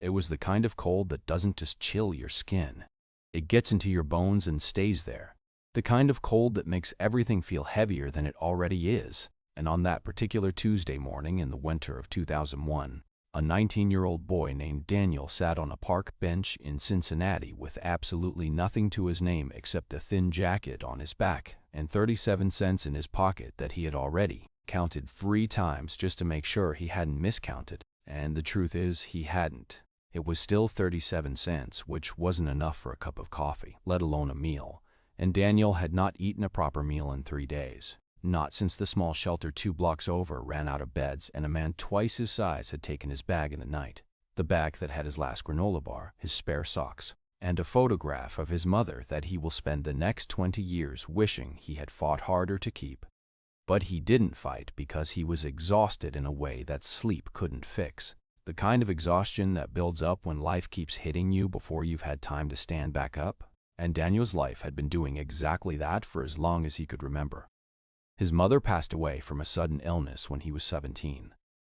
It was the kind of cold that doesn't just chill your skin. It gets into your bones and stays there. The kind of cold that makes everything feel heavier than it already is. And on that particular Tuesday morning in the winter of 2001, a 19-year-old boy named Daniel sat on a park bench in Cincinnati with absolutely nothing to his name except a thin jacket on his back and 37 cents in his pocket that he had already counted 3 times just to make sure he hadn't miscounted. And the truth is, he hadn't. It was still 37 cents, which wasn't enough for a cup of coffee, let alone a meal. And Daniel had not eaten a proper meal in 3 days. Not since the small shelter 2 blocks over ran out of beds and a man twice his size had taken his bag in the night. The bag that had his last granola bar, his spare socks, and a photograph of his mother that he will spend the next 20 years wishing he had fought harder to keep. But he didn't fight because he was exhausted in a way that sleep couldn't fix. The kind of exhaustion that builds up when life keeps hitting you before you've had time to stand back up. And Daniel's life had been doing exactly that for as long as he could remember. His mother passed away from a sudden illness when he was 17.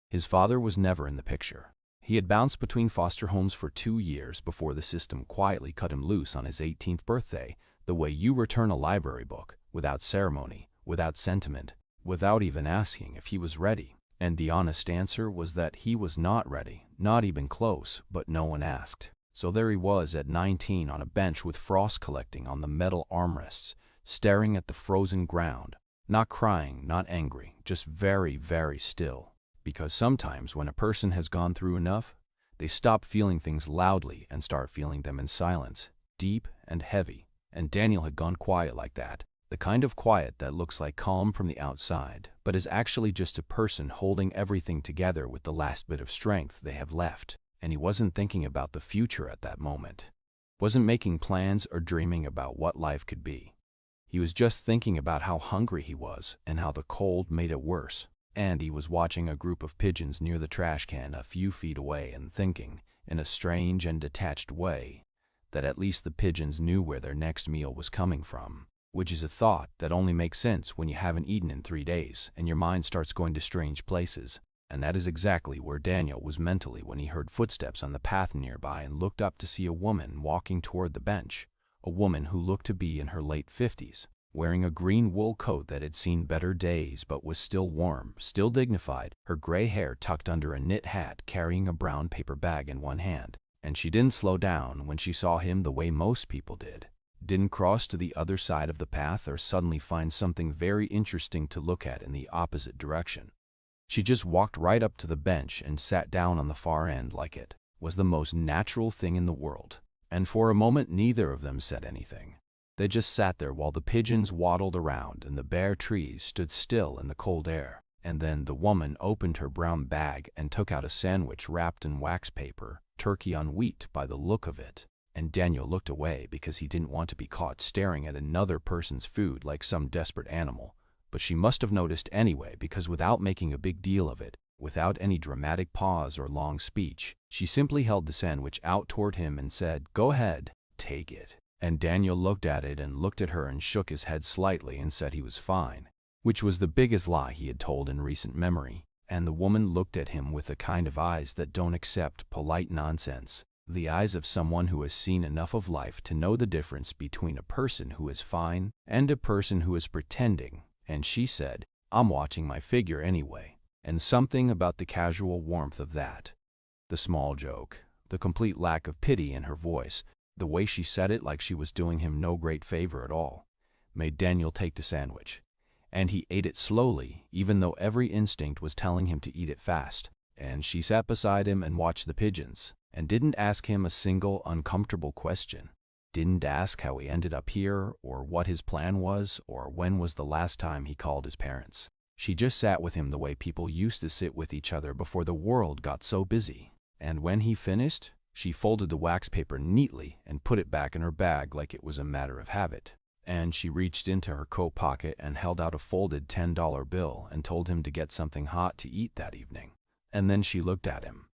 His father was never in the picture. He had bounced between foster homes for 2 years before the system quietly cut him loose on his 18th birthday, the way you return a library book, without ceremony, without sentiment, without even asking if he was ready. And the honest answer was that he was not ready, not even close, but no one asked. So there he was at 19 on a bench with frost collecting on the metal armrests, staring at the frozen ground. Not crying, not angry, just very, very still. Because sometimes when a person has gone through enough, they stop feeling things loudly and start feeling them in silence, deep and heavy. And Daniel had gone quiet like that. The kind of quiet that looks like calm from the outside, but is actually just a person holding everything together with the last bit of strength they have left. And he wasn't thinking about the future at that moment. Wasn't making plans or dreaming about what life could be. He was just thinking about how hungry he was and how the cold made it worse. And he was watching a group of pigeons near the trash can a few feet away and thinking, in a strange and detached way, that at least the pigeons knew where their next meal was coming from. Which is a thought that only makes sense when you haven't eaten in 3 days and your mind starts going to strange places. And that is exactly where Daniel was mentally when he heard footsteps on the path nearby and looked up to see a woman walking toward the bench. A woman who looked to be in her late 50s, wearing a green wool coat that had seen better days but was still warm, still dignified, her gray hair tucked under a knit hat, carrying a brown paper bag in one hand. And she didn't slow down when she saw him the way most people did. Didn't cross to the other side of the path or suddenly find something very interesting to look at in the opposite direction. She just walked right up to the bench and sat down on the far end like it was the most natural thing in the world. And for a moment neither of them said anything. They just sat there while the pigeons waddled around and the bare trees stood still in the cold air. And then the woman opened her brown bag and took out a sandwich wrapped in wax paper, turkey on wheat by the look of it. And Daniel looked away because he didn't want to be caught staring at another person's food like some desperate animal. But she must have noticed anyway because without making a big deal of it, without any dramatic pause or long speech, she simply held the sandwich out toward him and said, "Go ahead, take it." And Daniel looked at it and looked at her and shook his head slightly and said he was fine, which was the biggest lie he had told in recent memory. And the woman looked at him with the kind of eyes that don't accept polite nonsense. The eyes of someone who has seen enough of life to know the difference between a person who is fine and a person who is pretending. And she said, "I'm watching my figure anyway." And something about the casual warmth of that, the small joke, the complete lack of pity in her voice, the way she said it like she was doing him no great favor at all, made Daniel take the sandwich. And he ate it slowly, even though every instinct was telling him to eat it fast. And she sat beside him and watched the pigeons, and didn't ask him a single uncomfortable question. Didn't ask how he ended up here, or what his plan was, or when was the last time he called his parents. She just sat with him the way people used to sit with each other before the world got so busy. And when he finished, she folded the wax paper neatly and put it back in her bag like it was a matter of habit. And she reached into her coat pocket and held out a folded $10 bill and told him to get something hot to eat that evening. And then she looked at him.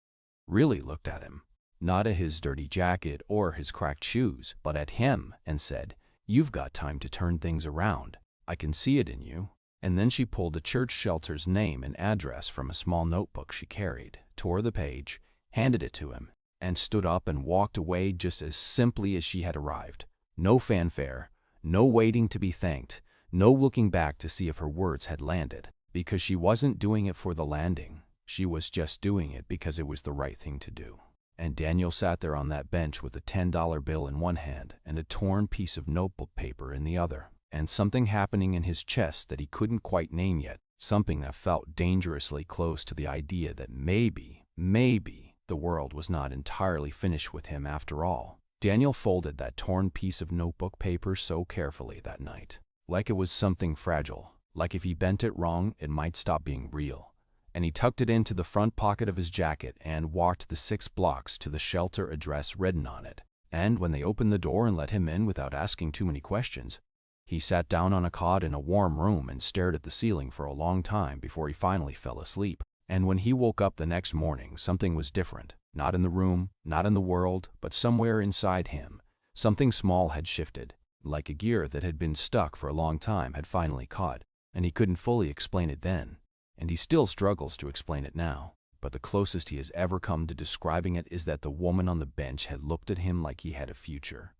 Really looked at him. Not at his dirty jacket or his cracked shoes, but at him, and said, "You've got time to turn things around. I can see it in you." And then she pulled the church shelter's name and address from a small notebook she carried, tore the page, handed it to him, and stood up and walked away just as simply as she had arrived. No fanfare, no waiting to be thanked, no looking back to see if her words had landed, because she wasn't doing it for the landing. She was just doing it because it was the right thing to do. And Daniel sat there on that bench with a $10 bill in one hand and a torn piece of notebook paper in the other, and something happening in his chest that he couldn't quite name yet, something that felt dangerously close to the idea that maybe the world was not entirely finished with him after all. Daniel folded that torn piece of notebook paper so carefully that night, like it was something fragile, like if he bent it wrong, it might stop being real. And he tucked it into the front pocket of his jacket and walked the 6 blocks to the shelter address written on it. And when they opened the door and let him in without asking too many questions, he sat down on a cot in a warm room and stared at the ceiling for a long time before he finally fell asleep. And when he woke up the next morning, something was different. Not in the room, not in the world, but somewhere inside him. Something small had shifted, like a gear that had been stuck for a long time had finally caught, and he couldn't fully explain it then. And he still struggles to explain it now, but the closest he has ever come to describing it is that the woman on the bench had looked at him like he had a future.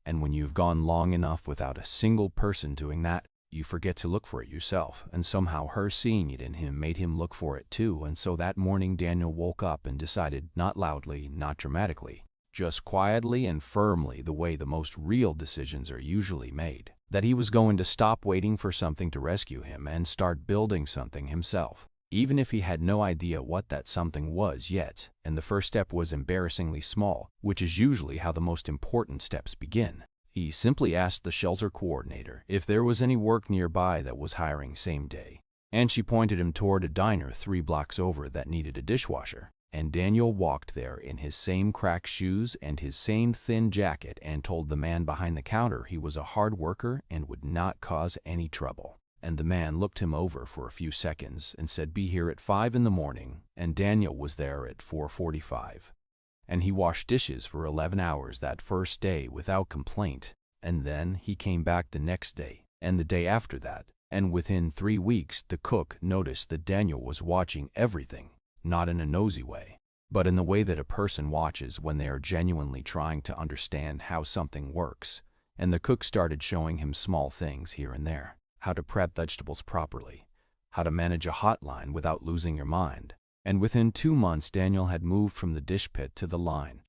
And when you've gone long enough without a single person doing that, you forget to look for it yourself, and somehow her seeing it in him made him look for it too. And so that morning Daniel woke up and decided, not loudly, not dramatically, just quietly and firmly, the way the most real decisions are usually made, that he was going to stop waiting for something to rescue him and start building something himself, even if he had no idea what that something was yet. And the first step was embarrassingly small, which is usually how the most important steps begin. He simply asked the shelter coordinator if there was any work nearby that was hiring same day, and she pointed him toward a diner 3 blocks over that needed a dishwasher. And Daniel walked there in his same cracked shoes and his same thin jacket and told the man behind the counter he was a hard worker and would not cause any trouble. And the man looked him over for a few seconds and said, "Be here at 5 in the morning," and Daniel was there at 4:45. And he washed dishes for 11 hours that first day without complaint, and then he came back the next day, and the day after that, and within 3 weeks the cook noticed that Daniel was watching everything. Not in a nosy way, but in the way that a person watches when they are genuinely trying to understand how something works. And the cook started showing him small things here and there, how to prep vegetables properly, how to manage a hotline without losing your mind. And within 2 months, Daniel had moved from the dish pit to the line,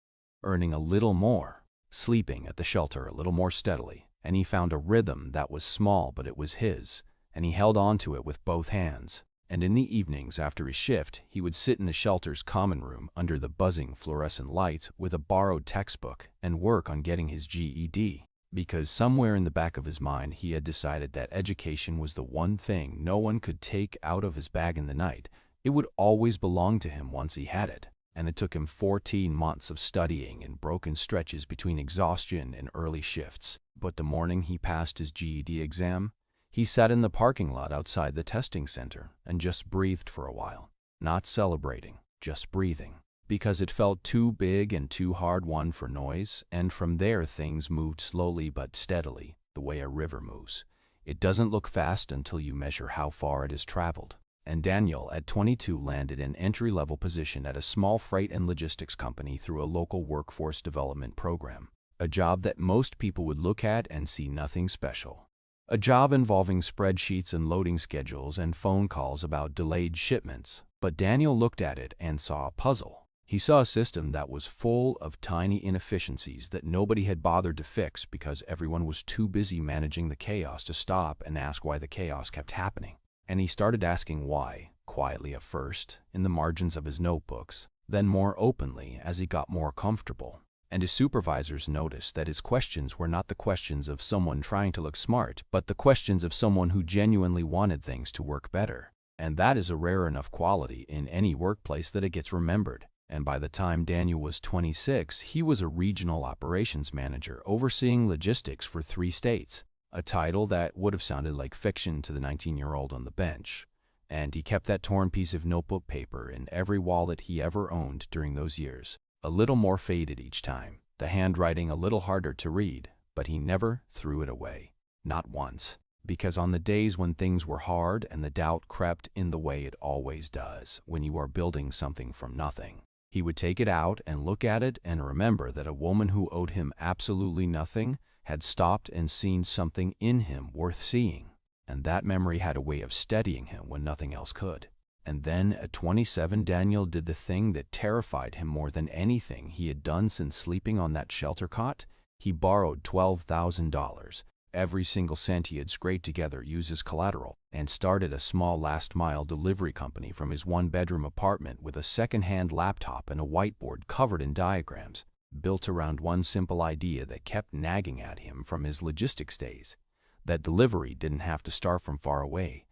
earning a little more, sleeping at the shelter a little more steadily, and he found a rhythm that was small, but it was his, and he held on to it with both hands. And in the evenings after his shift, he would sit in the shelter's common room under the buzzing fluorescent lights with a borrowed textbook and work on getting his GED, because somewhere in the back of his mind he had decided that education was the one thing no one could take out of his bag in the night. It would always belong to him once he had it. And it took him 14 months of studying in broken stretches between exhaustion and early shifts. But the morning he passed his GED exam, he sat in the parking lot outside the testing center and just breathed for a while, not celebrating, just breathing, because it felt too big and too hard won for noise. And from there things moved slowly but steadily, the way a river moves. It doesn't look fast until you measure how far it has traveled. And Daniel, at 22, landed an entry-level position at a small freight and logistics company through a local workforce development program, a job that most people would look at and see nothing special. A job involving spreadsheets and loading schedules and phone calls about delayed shipments. But Daniel looked at it and saw a puzzle. He saw a system that was full of tiny inefficiencies that nobody had bothered to fix because everyone was too busy managing the chaos to stop and ask why the chaos kept happening. And he started asking why, quietly at first, in the margins of his notebooks, then more openly as he got more comfortable. And his supervisors noticed that his questions were not the questions of someone trying to look smart, but the questions of someone who genuinely wanted things to work better. And that is a rare enough quality in any workplace that it gets remembered. And by the time Daniel was 26, he was a regional operations manager overseeing logistics for 3 states, a title that would have sounded like fiction to the 19-year-old on the bench. And he kept that torn piece of notebook paper in every wallet he ever owned during those years. A little more faded each time, the handwriting a little harder to read, but he never threw it away. Not once. Because on the days when things were hard and the doubt crept in the way it always does when you are building something from nothing, He would take it out and look at it and remember that a woman who owed him absolutely nothing had stopped and seen something in him worth seeing, and that memory had a way of steadying him when nothing else could. And then, at 27, Daniel did the thing that terrified him more than anything he had done since sleeping on that shelter cot. He borrowed $12,000, every single cent he had scraped together used as collateral, and started a small last-mile delivery company from his one-bedroom apartment with a second-hand laptop and a whiteboard covered in diagrams, built around one simple idea that kept nagging at him from his logistics days: that delivery didn't have to start from far away,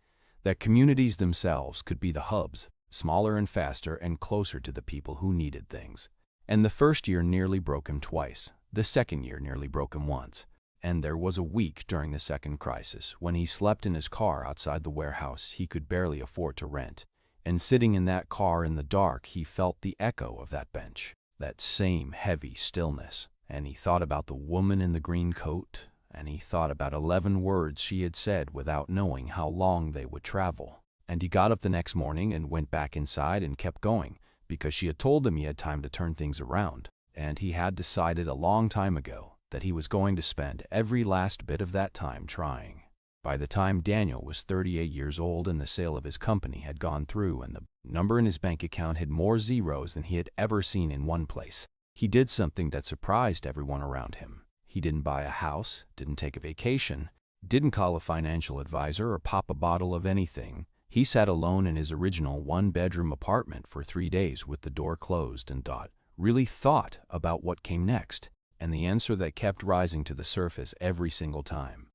that communities themselves could be the hubs, smaller and faster and closer to the people who needed things. And the first year nearly broke him twice. The second year nearly broke him once. And there was a week during the second crisis when he slept in his car outside the warehouse he could barely afford to rent. And sitting in that car in the dark, he felt the echo of that bench, that same heavy stillness. And he thought about the woman in the green coat, and he thought about 11 words she had said without knowing how long they would travel. And he got up the next morning and went back inside and kept going, because she had told him he had time to turn things around, and he had decided a long time ago that he was going to spend every last bit of that time trying. By the time Daniel was 38 years old and the sale of his company had gone through and the number in his bank account had more zeros than he had ever seen in one place, he did something that surprised everyone around him. He didn't buy a house, didn't take a vacation, didn't call a financial advisor or pop a bottle of anything. He sat alone in his original one-bedroom apartment for 3 days with the door closed and really thought about what came next, and the answer that kept rising to the surface every single time,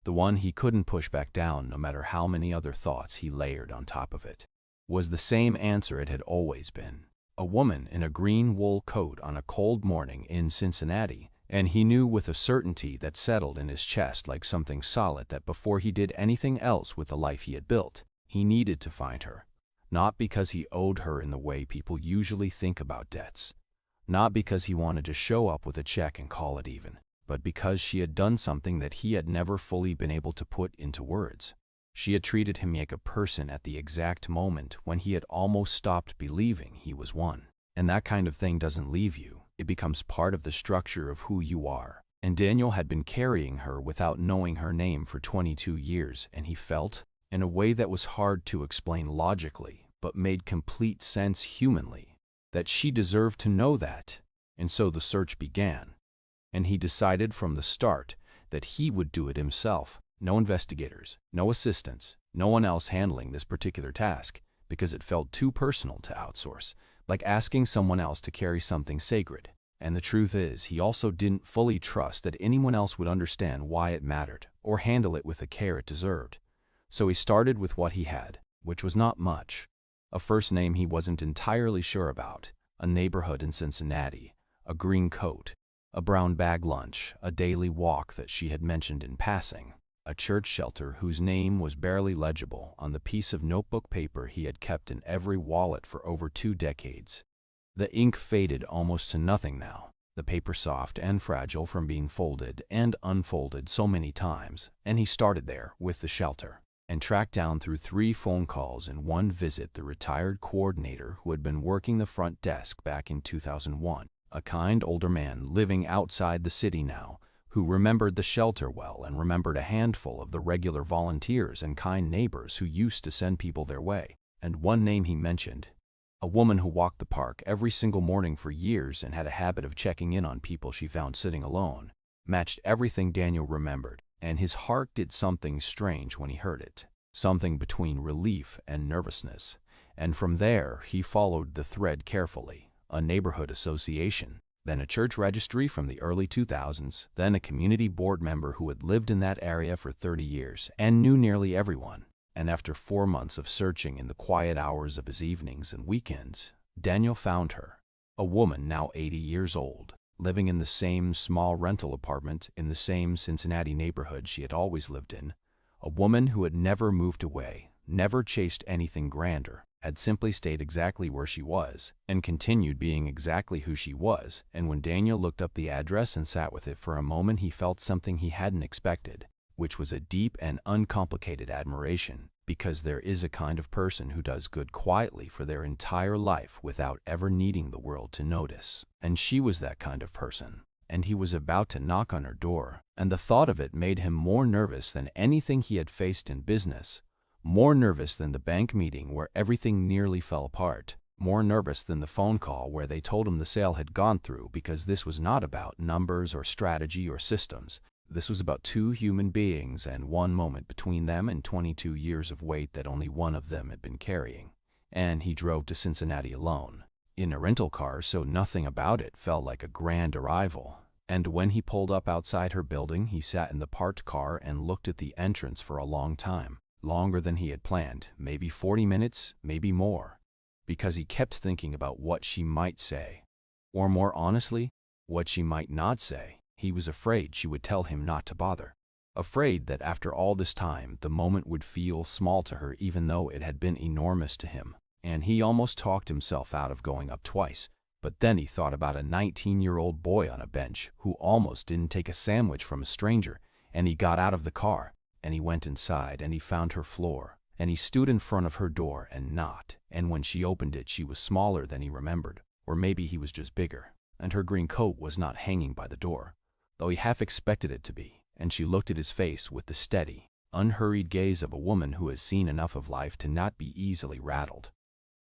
the one he couldn't push back down no matter how many other thoughts he layered on top of it, was the same answer it had always been: a woman in a green wool coat on a cold morning in Cincinnati. And he knew with a certainty that settled in his chest like something solid that before he did anything else with the life he had built, he needed to find her. Not because he owed her in the way people usually think about debts. Not because he wanted to show up with a check and call it even, but because she had done something that he had never fully been able to put into words. She had treated him like a person at the exact moment when he had almost stopped believing he was one. And that kind of thing doesn't leave you. It becomes part of the structure of who you are. And Daniel had been carrying her without knowing her name for 22 years, and he felt, in a way that was hard to explain logically, but made complete sense humanly, that she deserved to know that. And so the search began. And he decided from the start that he would do it himself. No investigators, no assistants, no one else handling this particular task, because it felt too personal to outsource, like asking someone else to carry something sacred. And the truth is, he also didn't fully trust that anyone else would understand why it mattered, or handle it with the care it deserved. So he started with what he had, which was not much. A first name he wasn't entirely sure about, a neighborhood in Cincinnati, a green coat, a brown bag lunch, a daily walk that she had mentioned in passing, a church shelter whose name was barely legible on the piece of notebook paper he had kept in every wallet for over 2 decades. The ink faded almost to nothing now, the paper soft and fragile from being folded and unfolded so many times, and he started there with the shelter, and tracked down through 3 phone calls and 1 visit the retired coordinator who had been working the front desk back in 2001, a kind older man living outside the city now, who remembered the shelter well and remembered a handful of the regular volunteers and kind neighbors who used to send people their way. And one name he mentioned, a woman who walked the park every single morning for years and had a habit of checking in on people she found sitting alone, matched everything Daniel remembered, and his heart did something strange when he heard it, something between relief and nervousness. And from there, he followed the thread carefully: a neighborhood association, then a church registry from the early 2000s, then a community board member who had lived in that area for 30 years and knew nearly everyone. And after 4 months of searching in the quiet hours of his evenings and weekends, Daniel found her, a woman now 80 years old, living in the same small rental apartment in the same Cincinnati neighborhood she had always lived in, a woman who had never moved away, never chased anything grander, had simply stayed exactly where she was, and continued being exactly who she was. And when Daniel looked up the address and sat with it for a moment, he felt something he hadn't expected, which was a deep and uncomplicated admiration, because there is a kind of person who does good quietly for their entire life without ever needing the world to notice. And she was that kind of person. And he was about to knock on her door, and the thought of it made him more nervous than anything he had faced in business, more nervous than the bank meeting where everything nearly fell apart, more nervous than the phone call where they told him the sale had gone through, because this was not about numbers or strategy or systems. This was about two human beings and one moment between them and 22 years of weight that only one of them had been carrying. And he drove to Cincinnati alone, in a rental car, so nothing about it felt like a grand arrival. And when he pulled up outside her building, he sat in the parked car and looked at the entrance for a long time, longer than he had planned, maybe 40 minutes, maybe more, because he kept thinking about what she might say, or more honestly, what she might not say. He was afraid she would tell him not to bother, afraid that after all this time the moment would feel small to her even though it had been enormous to him. And he almost talked himself out of going up twice, but then he thought about a 19-year-old boy on a bench who almost didn't take a sandwich from a stranger, and he got out of the car, and he went inside, and he found her floor, and he stood in front of her door and knocked, and when she opened it she was smaller than he remembered, or maybe he was just bigger, and her green coat was not hanging by the door, though he half expected it to be, and she looked at his face with the steady, unhurried gaze of a woman who has seen enough of life to not be easily rattled.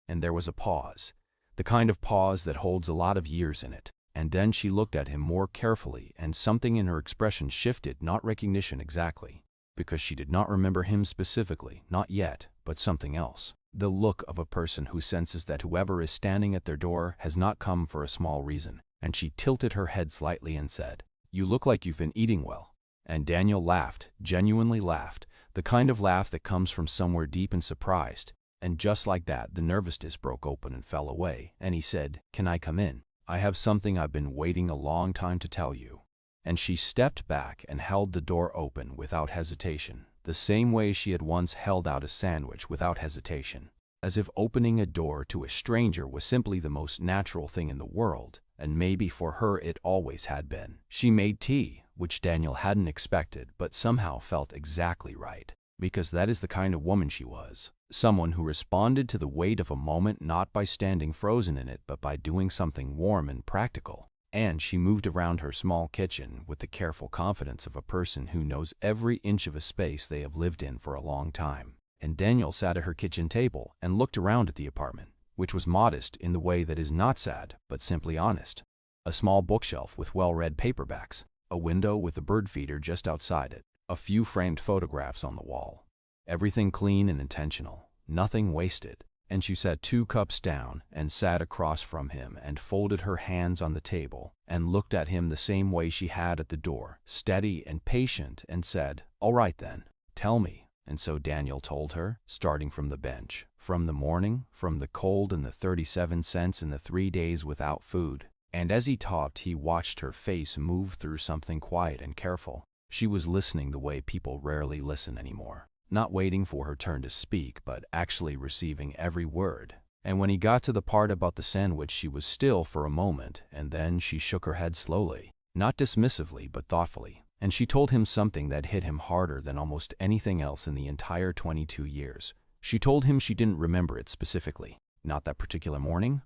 And there was a pause, the kind of pause that holds a lot of years in it, and then she looked at him more carefully, and something in her expression shifted, not recognition exactly, because she did not remember him specifically, not yet, but something else. The look of a person who senses that whoever is standing at their door has not come for a small reason, and she tilted her head slightly and said, "You look like you've been eating well." And Daniel laughed, genuinely laughed, the kind of laugh that comes from somewhere deep and surprised. And just like that, the nervousness broke open and fell away, and he said, "Can I come in? I have something I've been waiting a long time to tell you." And she stepped back and held the door open without hesitation, the same way she had once held out a sandwich without hesitation, as if opening a door to a stranger was simply the most natural thing in the world, and maybe for her it always had been. She made tea, which Daniel hadn't expected but somehow felt exactly right, because that is the kind of woman she was. Someone who responded to the weight of a moment not by standing frozen in it but by doing something warm and practical. And she moved around her small kitchen with the careful confidence of a person who knows every inch of a space they have lived in for a long time. And Daniel sat at her kitchen table and looked around at the apartment, which was modest in the way that is not sad but simply honest. A small bookshelf with well-read paperbacks, a window with a bird feeder just outside it, a few framed photographs on the wall. Everything clean and intentional, nothing wasted. And she set 2 cups down and sat across from him and folded her hands on the table and looked at him the same way she had at the door, steady and patient, and said, "All right then, tell me." And so Daniel told her, starting from the bench, from the morning, from the cold and the 37 cents and the 3 days without food. And as he talked, he watched her face move through something quiet and careful. She was listening the way people rarely listen anymore. Not waiting for her turn to speak, but actually receiving every word. And when he got to the part about the sandwich, she was still for a moment, and then she shook her head slowly, not dismissively but thoughtfully, and she told him something that hit him harder than almost anything else in the entire 22 years. She told him she didn't remember it specifically, not that particular morning,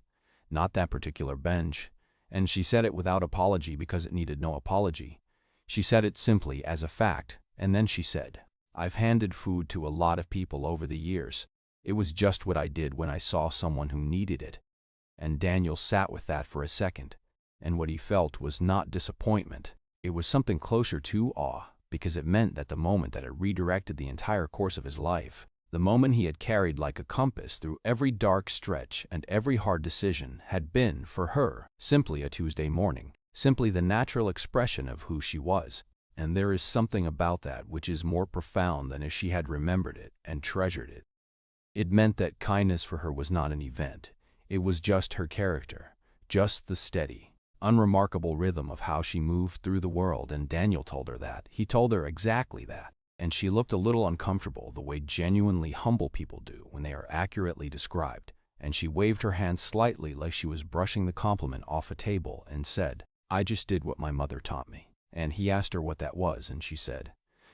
not that particular bench, and she said it without apology because it needed no apology. She said it simply as a fact, and then she said, "I've handed food to a lot of people over the years. It was just what I did when I saw someone who needed it." And Daniel sat with that for a second, and what he felt was not disappointment. It was something closer to awe, because it meant that the moment that had redirected the entire course of his life, the moment he had carried like a compass through every dark stretch and every hard decision, had been, for her, simply a Tuesday morning, simply the natural expression of who she was. And there is something about that which is more profound than if she had remembered it and treasured it. It meant that kindness for her was not an event. It was just her character, just the steady, unremarkable rhythm of how she moved through the world. And Daniel told her that. He told her exactly that. And she looked a little uncomfortable, the way genuinely humble people do when they are accurately described. And she waved her hand slightly like she was brushing the compliment off a table and said, "I just did what my mother taught me." And he asked her what that was, and she said,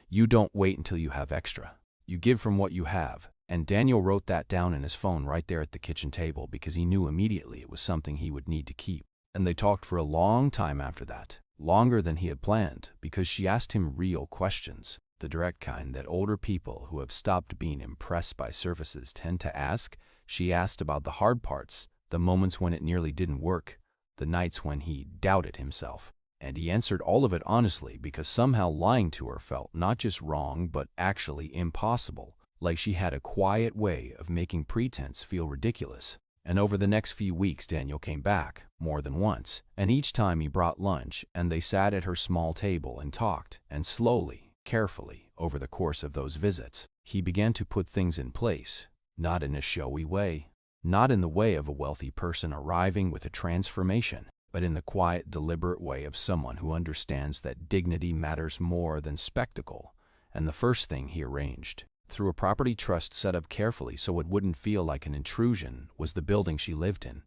"You don't wait until you have extra. You give from what you have, And Daniel wrote that down in his phone right there at the kitchen table because he knew immediately it was something he would need to keep. And they talked for a long time after that, longer than he had planned, because she asked him real questions, the direct kind that older people who have stopped being impressed by surfaces tend to ask. She asked about the hard parts, the moments when it nearly didn't work, the nights when he doubted himself. And he answered all of it honestly because somehow lying to her felt not just wrong but actually impossible, like she had a quiet way of making pretense feel ridiculous. And over the next few weeks Daniel came back, more than once, and each time he brought lunch and they sat at her small table and talked, and slowly, carefully, over the course of those visits, he began to put things in place, not in a showy way, not in the way of a wealthy person arriving with a transformation, but in the quiet, deliberate way of someone who understands that dignity matters more than spectacle. And the first thing he arranged, through a property trust set up carefully so it wouldn't feel like an intrusion, was the building she lived in.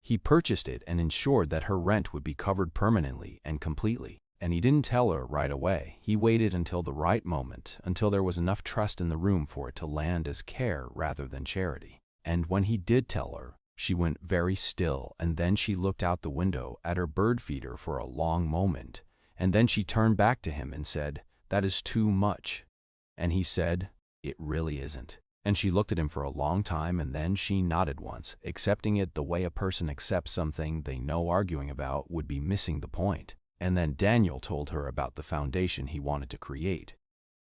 He purchased it and ensured that her rent would be covered permanently and completely. And he didn't tell her right away. He waited until the right moment, until there was enough trust in the room for it to land as care rather than charity. And when he did tell her, she went very still, and then she looked out the window at her bird feeder for a long moment, and then she turned back to him and said, "That is too much." And he said, "It really isn't." And she looked at him for a long time, and then she nodded once, accepting it the way a person accepts something they know arguing about would be missing the point. And then Daniel told her about the foundation he wanted to create.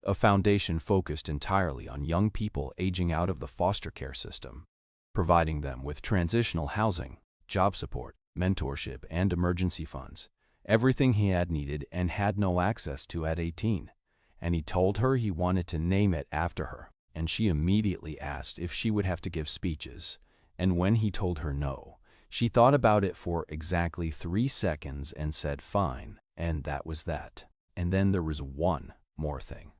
A foundation focused entirely on young people aging out of the foster care system, providing them with transitional housing, job support, mentorship, and emergency funds, everything he had needed and had no access to at 18. And he told her he wanted to name it after her, and she immediately asked if she would have to give speeches. And when he told her no, she thought about it for exactly 3 seconds and said fine, and that was that. And then there was one more thing.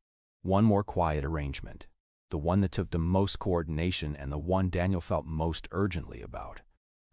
One more quiet arrangement, the one that took the most coordination and the one Daniel felt most urgently about.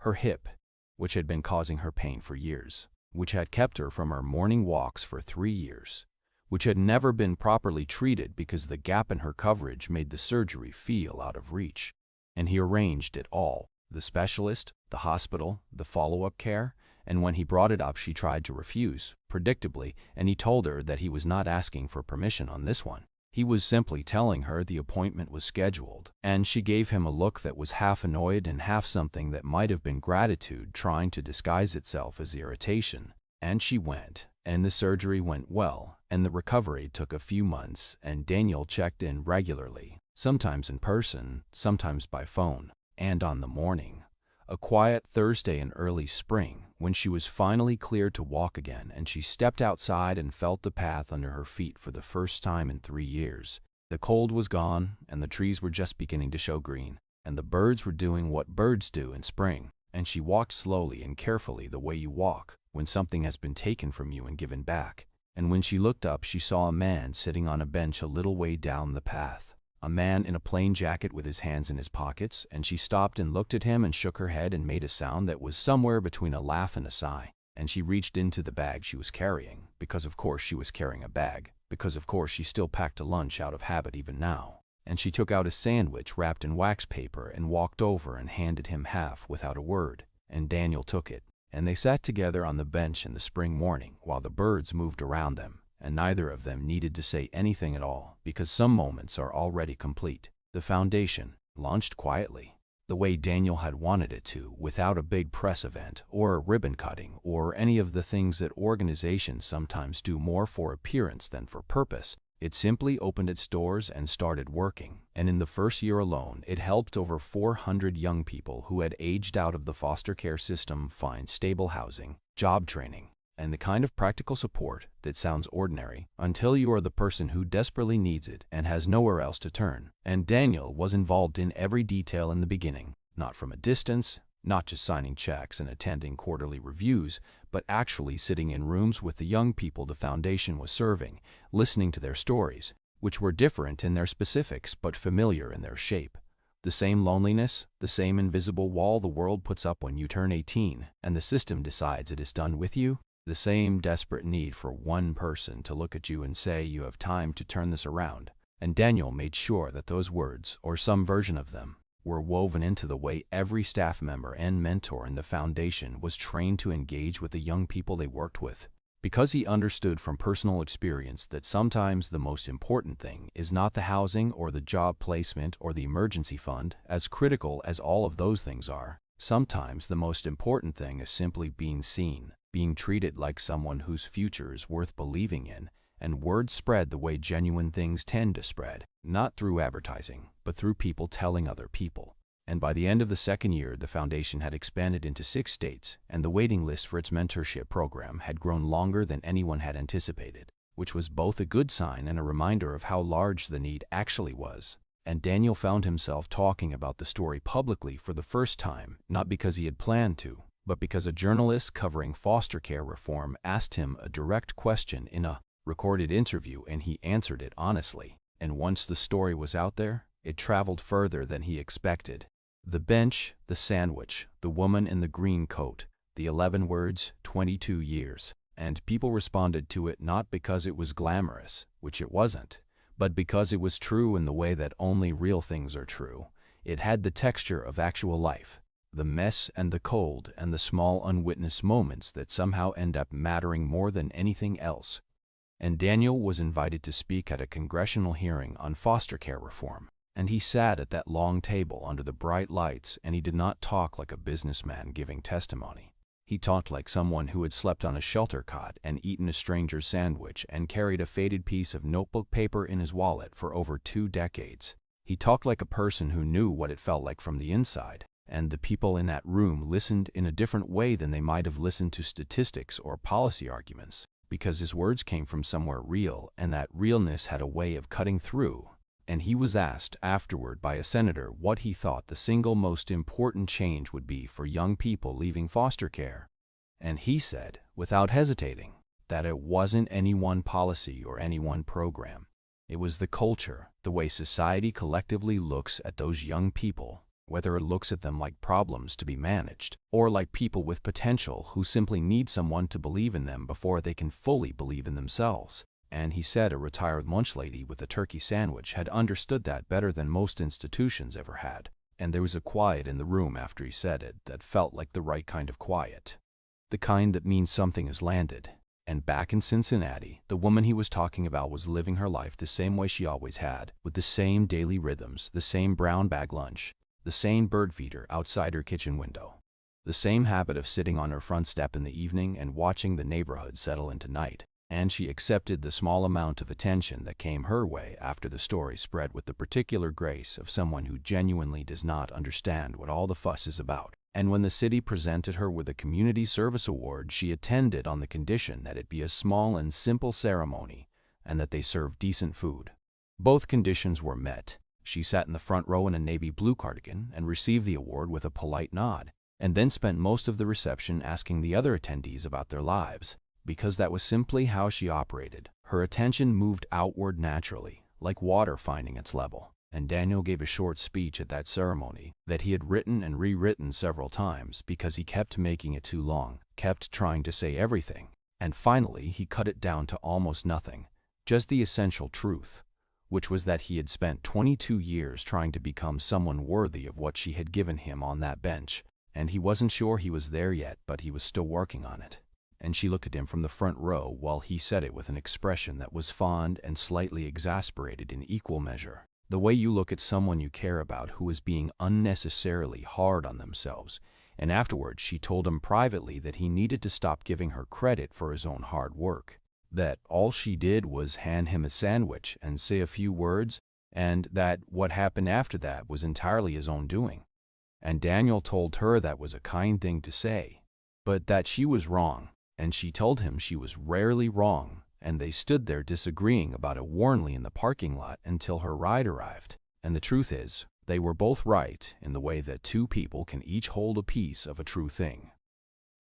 Her hip, which had been causing her pain for years, which had kept her from her morning walks for 3 years, which had never been properly treated because the gap in her coverage made the surgery feel out of reach. And he arranged it all, the specialist, the hospital, the follow-up care, and when he brought it up she tried to refuse, predictably, and he told her that he was not asking for permission on this one. He was simply telling her the appointment was scheduled, and she gave him a look that was half annoyed and half something that might have been gratitude trying to disguise itself as irritation. And she went, and the surgery went well, and the recovery took a few months, and Daniel checked in regularly, sometimes in person, sometimes by phone. And on the morning, a quiet Thursday in early spring, when she was finally cleared to walk again and she stepped outside and felt the path under her feet for the first time in 3 years, the cold was gone and the trees were just beginning to show green, and the birds were doing what birds do in spring, and she walked slowly and carefully the way you walk when something has been taken from you and given back. And when she looked up, she saw a man sitting on a bench a little way down the path. A man in a plain jacket with his hands in his pockets, and she stopped and looked at him and shook her head and made a sound that was somewhere between a laugh and a sigh. And she reached into the bag she was carrying, because of course she was carrying a bag, because of course she still packed a lunch out of habit even now. And she took out a sandwich wrapped in wax paper and walked over and handed him half without a word. And Daniel took it, and they sat together on the bench in the spring morning while the birds moved around them. And neither of them needed to say anything at all, because some moments are already complete. The foundation, launched quietly, the way Daniel had wanted it to, without a big press event, or a ribbon cutting, or any of the things that organizations sometimes do more for appearance than for purpose. It simply opened its doors and started working, and in the first year alone, it helped over 400 young people who had aged out of the foster care system find stable housing, job training, and the kind of practical support that sounds ordinary until you are the person who desperately needs it and has nowhere else to turn. And Daniel was involved in every detail in the beginning, not from a distance, not just signing checks and attending quarterly reviews, but actually sitting in rooms with the young people the foundation was serving, listening to their stories, which were different in their specifics but familiar in their shape. The same loneliness, the same invisible wall the world puts up when you turn 18 and the system decides it is done with you. The same desperate need for one person to look at you and say you have time to turn this around. And Daniel made sure that those words, or some version of them, were woven into the way every staff member and mentor in the foundation was trained to engage with the young people they worked with. Because he understood from personal experience that sometimes the most important thing is not the housing or the job placement or the emergency fund, as critical as all of those things are. Sometimes the most important thing is simply being seen, being treated like someone whose future is worth believing in, and word spread the way genuine things tend to spread, not through advertising, but through people telling other people. And by the end of the second year, the foundation had expanded into 6 states, and the waiting list for its mentorship program had grown longer than anyone had anticipated, which was both a good sign and a reminder of how large the need actually was. And Daniel found himself talking about the story publicly for the first time, not because he had planned to, but because a journalist covering foster care reform asked him a direct question in a recorded interview, and he answered it honestly. And once the story was out there, it traveled further than he expected. The bench, the sandwich, the woman in the green coat, the 11 words, 22 years. And people responded to it not because it was glamorous, which it wasn't, but because it was true in the way that only real things are true. It had the texture of actual life, the mess and the cold and the small unwitnessed moments that somehow end up mattering more than anything else. And Daniel was invited to speak at a congressional hearing on foster care reform. And he sat at that long table under the bright lights, and he did not talk like a businessman giving testimony. He talked like someone who had slept on a shelter cot and eaten a stranger's sandwich and carried a faded piece of notebook paper in his wallet for over 2 decades. He talked like a person who knew what it felt like from the inside, and the people in that room listened in a different way than they might have listened to statistics or policy arguments, because his words came from somewhere real, and that realness had a way of cutting through. And he was asked afterward by a senator what he thought the single most important change would be for young people leaving foster care. And he said, without hesitating, that it wasn't any one policy or any one program. It was the culture, the way society collectively looks at those young people, whether it looks at them like problems to be managed, or like people with potential who simply need someone to believe in them before they can fully believe in themselves. And he said a retired lunch lady with a turkey sandwich had understood that better than most institutions ever had. And there was a quiet in the room after he said it that felt like the right kind of quiet. The kind that means something has landed. And back in Cincinnati, the woman he was talking about was living her life the same way she always had, with the same daily rhythms, the same brown bag lunch, the same bird feeder outside her kitchen window, the same habit of sitting on her front step in the evening and watching the neighborhood settle into night. And she accepted the small amount of attention that came her way after the story spread with the particular grace of someone who genuinely does not understand what all the fuss is about. And when the city presented her with a community service award, she attended on the condition that it be a small and simple ceremony and that they serve decent food. Both conditions were met. She sat in the front row in a navy blue cardigan and received the award with a polite nod, and then spent most of the reception asking the other attendees about their lives. Because that was simply how she operated. Her attention moved outward naturally, like water finding its level. And Daniel gave a short speech at that ceremony that he had written and rewritten several times because he kept making it too long, kept trying to say everything, and finally he cut it down to almost nothing, just the essential truth, which was that he had spent 22 years trying to become someone worthy of what she had given him on that bench, and he wasn't sure he was there yet, but he was still working on it. And she looked at him from the front row while he said it with an expression that was fond and slightly exasperated in equal measure. The way you look at someone you care about who is being unnecessarily hard on themselves. And afterwards she told him privately that he needed to stop giving her credit for his own hard work, that all she did was hand him a sandwich and say a few words, and that what happened after that was entirely his own doing. And Daniel told her that was a kind thing to say, but that she was wrong. And she told him she was rarely wrong, and they stood there disagreeing about it warmly in the parking lot until her ride arrived. And the truth is, they were both right in the way that two people can each hold a piece of a true thing.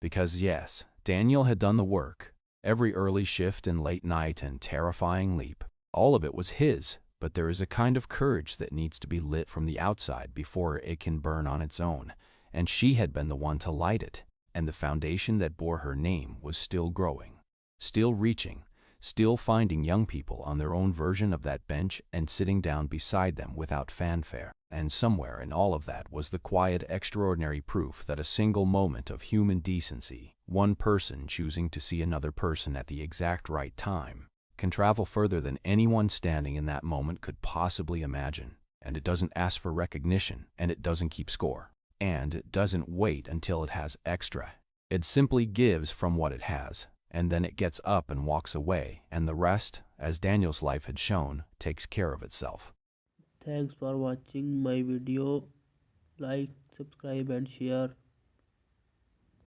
Because yes, Daniel had done the work, every early shift and late night and terrifying leap, all of it was his, but there is a kind of courage that needs to be lit from the outside before it can burn on its own, and she had been the one to light it. And the foundation that bore her name was still growing, still reaching, still finding young people on their own version of that bench and sitting down beside them without fanfare. And somewhere in all of that was the quiet, extraordinary proof that a single moment of human decency, one person choosing to see another person at the exact right time, can travel further than anyone standing in that moment could possibly imagine. And it doesn't ask for recognition, and it doesn't keep score, and it doesn't wait until it has extra. It simply gives from what it has, and then it gets up and walks away, and the rest, as Daniel's life had shown, takes care of itself. Thanks for watching my video. Like, subscribe and share.